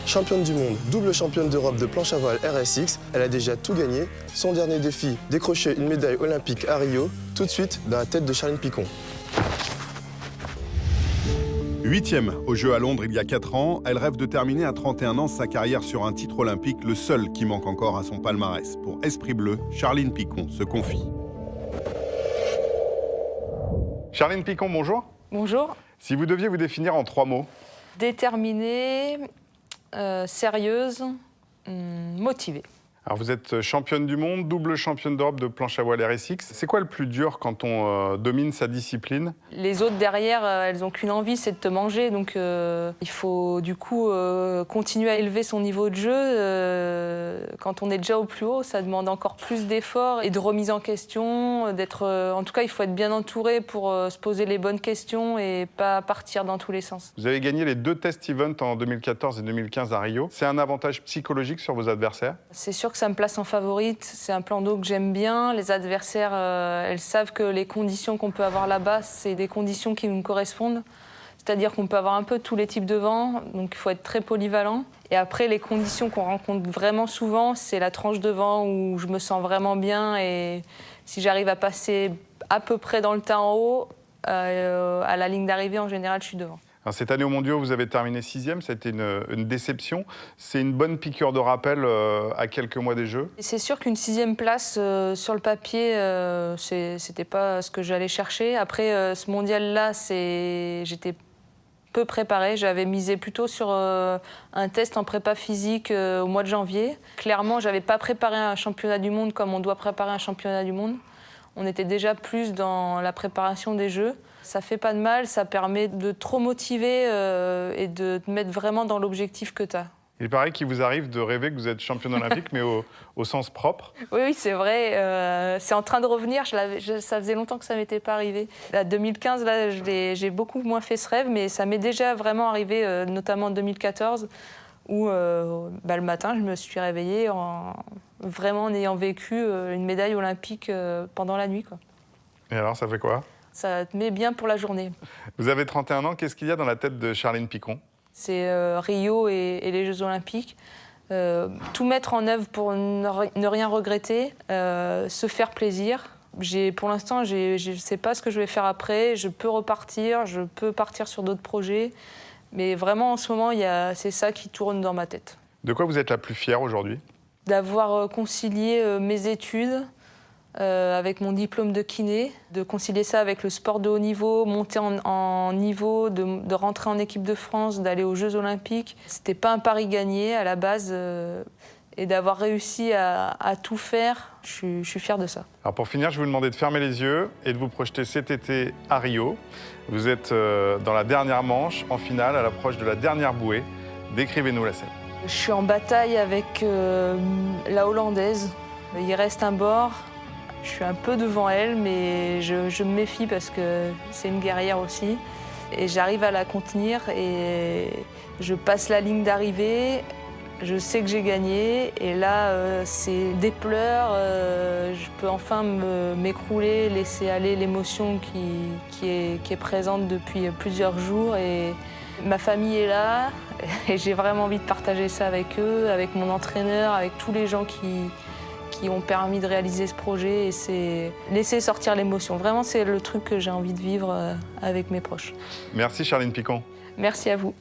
Championne du monde, double championne d'Europe de planche à voile RSX, elle a déjà tout gagné. Son dernier défi, décrocher une médaille olympique à Rio, tout de suite dans la tête de Charline Picon. 8e aux Jeux à Londres il y a 4 ans, elle rêve de terminer à 31 ans sa carrière sur un titre olympique, le seul qui manque encore à son palmarès. Pour Esprit Bleu, Charline Picon se confie. Charline Picon, bonjour. Bonjour. Si vous deviez vous définir en 3 mots. Déterminée, sérieuse, motivée. Alors vous êtes championne du monde, double championne d'Europe de planche à voile RSX. C'est quoi le plus dur quand on domine sa discipline? Les autres derrière, elles n'ont qu'une envie, c'est de te manger. Donc il faut du coup continuer à élever son niveau de jeu. Quand on est déjà au plus haut, ça demande encore plus d'efforts et de remise en question. En tout cas, il faut être bien entouré pour se poser les bonnes questions et pas partir dans tous les sens. Vous avez gagné les 2 test events en 2014 et 2015 à Rio. C'est un avantage psychologique sur vos adversaires? C'est sûr que ça me place en favorite, c'est un plan d'eau que j'aime bien. Les adversaires, elles savent que les conditions qu'on peut avoir là-bas, c'est des conditions qui nous correspondent. C'est-à-dire qu'on peut avoir un peu tous les types de vent, donc il faut être très polyvalent. Et après, les conditions qu'on rencontre vraiment souvent, c'est la tranche de vent où je me sens vraiment bien. Et si j'arrive à passer à peu près dans le tas en haut, à la ligne d'arrivée, en général, je suis devant. Alors, cette année au Mondiaux, vous avez terminé 6e, ça a été une déception. C'est une bonne piqûre de rappel à quelques mois des Jeux. C'est sûr qu'une 6e place sur le papier, c'était pas ce que j'allais chercher. Après, ce mondial-là, j'étais peu préparée. J'avais misé plutôt sur un test en prépa physique au mois de janvier. Clairement, j'avais pas préparé un championnat du monde comme on doit préparer un championnat du monde. On était déjà plus dans la préparation des Jeux. Ça fait pas de mal, ça permet de trop motiver et de te mettre vraiment dans l'objectif que tu as. Il paraît qu'il vous arrive de rêver que vous êtes championne olympique, mais au sens propre. Oui, c'est vrai. C'est en train de revenir. Ça faisait longtemps que ça ne m'était pas arrivé. En 2015, là, j'ai beaucoup moins fait ce rêve, mais ça m'est déjà vraiment arrivé, notamment en 2014, où le matin, je me suis réveillée vraiment en ayant vécu une médaille olympique pendant la nuit, quoi. Et alors, ça fait quoi? Ça te met bien pour la journée. Vous avez 31 ans, qu'est-ce qu'il y a dans la tête de Charline Picon? C'est Rio et les Jeux Olympiques. Tout mettre en œuvre pour ne rien regretter, se faire plaisir. Pour l'instant, je ne sais pas ce que je vais faire après. Je peux repartir, je peux partir sur d'autres projets. Mais vraiment, en ce moment, c'est ça qui tourne dans ma tête. De quoi vous êtes la plus fière aujourd'hui? D'avoir concilié mes études avec mon diplôme de kiné, de concilier ça avec le sport de haut niveau, monter en niveau, de rentrer en équipe de France, d'aller aux Jeux Olympiques. C'était pas un pari gagné à la base et d'avoir réussi à tout faire, je suis fière de ça. Alors pour finir, je vais vous demander de fermer les yeux et de vous projeter cet été à Rio. Vous êtes dans la dernière manche, en finale, à l'approche de la dernière bouée. Décrivez-nous la scène. Je suis en bataille avec la Hollandaise. Il reste un bord. Je suis un peu devant elle, mais je me méfie parce que c'est une guerrière aussi. Et j'arrive à la contenir et je passe la ligne d'arrivée. Je sais que j'ai gagné et là, c'est des pleurs. Je peux enfin m'écrouler, laisser aller l'émotion qui est présente depuis plusieurs jours. Et ma famille est là et j'ai vraiment envie de partager ça avec eux, avec mon entraîneur, avec tous les gens qui ont permis de réaliser ce projet, et c'est laisser sortir l'émotion. Vraiment, c'est le truc que j'ai envie de vivre avec mes proches. Merci Charline Picon. Merci à vous.